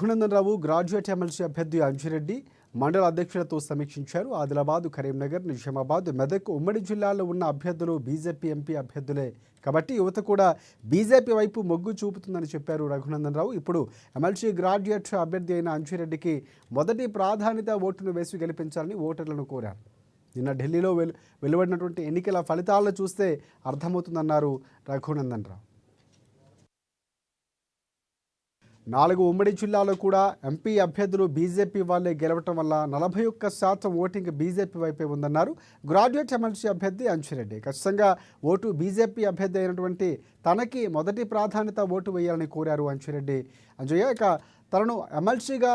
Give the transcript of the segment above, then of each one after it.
Raghunandan Rao graduate MLC అభ్యర్థి అంజిరెడ్డి మండల అధ్యక్షులతో సమీక్షించారు. ఆదిలాబాద్, కరీంనగర్, నిజామాబాద్, మెదక్ ఉమ్మడి జిల్లాల్లో ఉన్న అభ్యర్థులు బీజేపీ ఎంపీ అభ్యర్థులే కాబట్టి యువత కూడా బీజేపీ వైపు మొగ్గు చూపుతుందని చెప్పారు రఘునందన్ రావు. ఇప్పుడు ఎమ్మెల్సీ గ్రాడ్యుయేట్ అభ్యర్థి అయిన అంజిరెడ్డికి మొదటి ప్రాధాన్యత ఓటును వేసి గెలిపించాలని ఓటర్లను కోరారు. నిన్న ఢిల్లీలో వెలువడినటువంటి ఎన్నికల ఫలితాలను చూస్తే అర్థమవుతుందన్నారు రఘునందన్ రావు. 4 ఉమ్మడి జిల్లాలో కూడా ఎంపీ అభ్యర్థులు బీజేపీ వాళ్ళే గెలవటం వల్ల 41% ఓటింగ్ బీజేపీ వైపే ఉందన్నారు. గ్రాడ్యుయేట్ ఎమ్మెల్సీ అభ్యర్థి అంజిరెడ్డి ఖచ్చితంగా ఓటు బీజేపీ అభ్యర్థి అయినటువంటి తనకి మొదటి ప్రాధాన్యత ఓటు వేయాలని కోరారు అంజిరెడ్డి. అంజయ్య ఇక తనను ఎమ్మెల్సీగా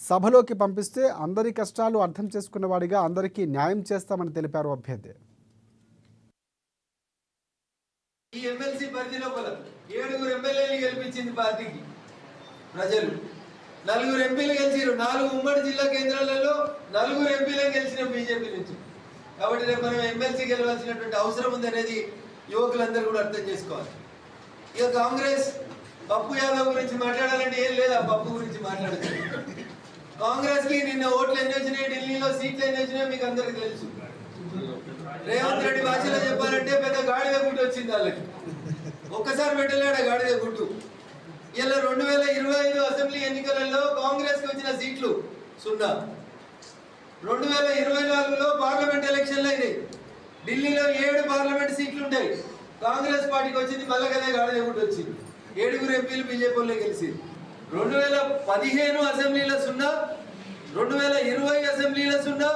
సభలోకి పంపిస్తే అందరి కష్టాలు అర్థం చేసుకున్నవాడిగా అందరికీ న్యాయం చేస్తామని తెలిపారు అభ్యర్థి. ఈ ఎమ్మెల్సీ పరిధి లోపల 7 ఎమ్మెల్యేలు గెలిపించింది పార్టీకి ప్రజలు. 4 ఎంపీలు గెలిచారు. 4 ఉమ్మడి జిల్లా కేంద్రాలలో 4 ఎంపీలే గెలిచిన బీజేపీ నుంచి. కాబట్టి రేపు మనం ఎమ్మెల్సీ గెలవాల్సినటువంటి అవసరం ఉందనేది యువకులందరూ కూడా అర్థం చేసుకోవాలి. ఇక కాంగ్రెస్ పప్పు యాదవ్ గురించి మాట్లాడాలంటే ఏం లేదు, ఆ పప్పు గురించి మాట్లాడుతుంది. కాంగ్రెస్ కి నిన్న ఓట్లు ఎన్ని వచ్చినాయి, ఢిల్లీలో సీట్లు ఎన్ని వచ్చినాయో మీకు అందరికి తెలుసు. రేవంత్ రెడ్డి భాషలో చెప్పాలంటే పెద్ద గాడిద గుట్టు వచ్చింది వాళ్ళకి. ఒక్కసారి పెట్టలేడు ఆ గాడిద గుట్టు. ఇలా 2025 అసెంబ్లీ ఎన్నికలలో కాంగ్రెస్ కి వచ్చిన సీట్లు 0. 2024లో పార్లమెంట్ ఎలక్షన్లు అయినాయి. ఢిల్లీలో 7 పార్లమెంట్ సీట్లు ఉంటాయి. కాంగ్రెస్ పార్టీకి వచ్చింది మళ్ళీ కదే గాడిద గుట్టు వచ్చింది. 7 ఎంపీలు బీజేపీలో గెలిచి 2015 అసెంబ్లీలో 0, 2020 అసెంబ్లీలో 0,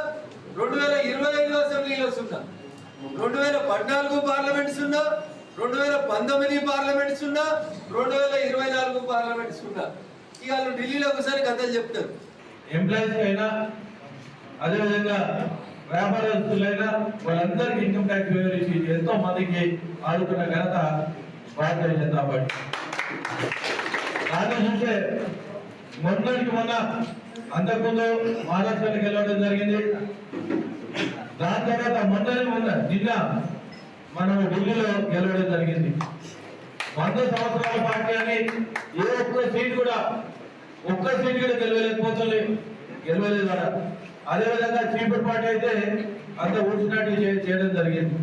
2025 అసెంబ్లీలో 0, 2014 పార్లమెంట్ 0, 2019 పార్లమెంట్ 0, 2024 పార్లమెంట్ 0. ఇక వాళ్ళు ఢిల్లీలో ఒకసారి కథలు చెప్తారు. ఎంప్లాయీస్ అయినా అదేవిధంగా వ్యాపారస్తులైనా వాళ్ళందరికీ ఇన్కమ్ ట్యాక్స్ వివరించి ఎంతో మందికి ఆదుకున్న ఘనత భారతీయ జనతా పార్టీ. దాన్ని చూస్తే మొన్న అంతకుముందు మహారాష్ట్రలో గెలవడం జరిగింది. దాని తర్వాత నిన్న మనం ఢిల్లీలో గెలవడం జరిగింది. 100 సంవత్సరాల పార్టీ అని ఒక్క సీట్ కూడా గెలవలేదు. అదేవిధంగా చీపురు పార్టీ అయితే అంత ఊడ్చినట్టు చేయడం జరిగింది.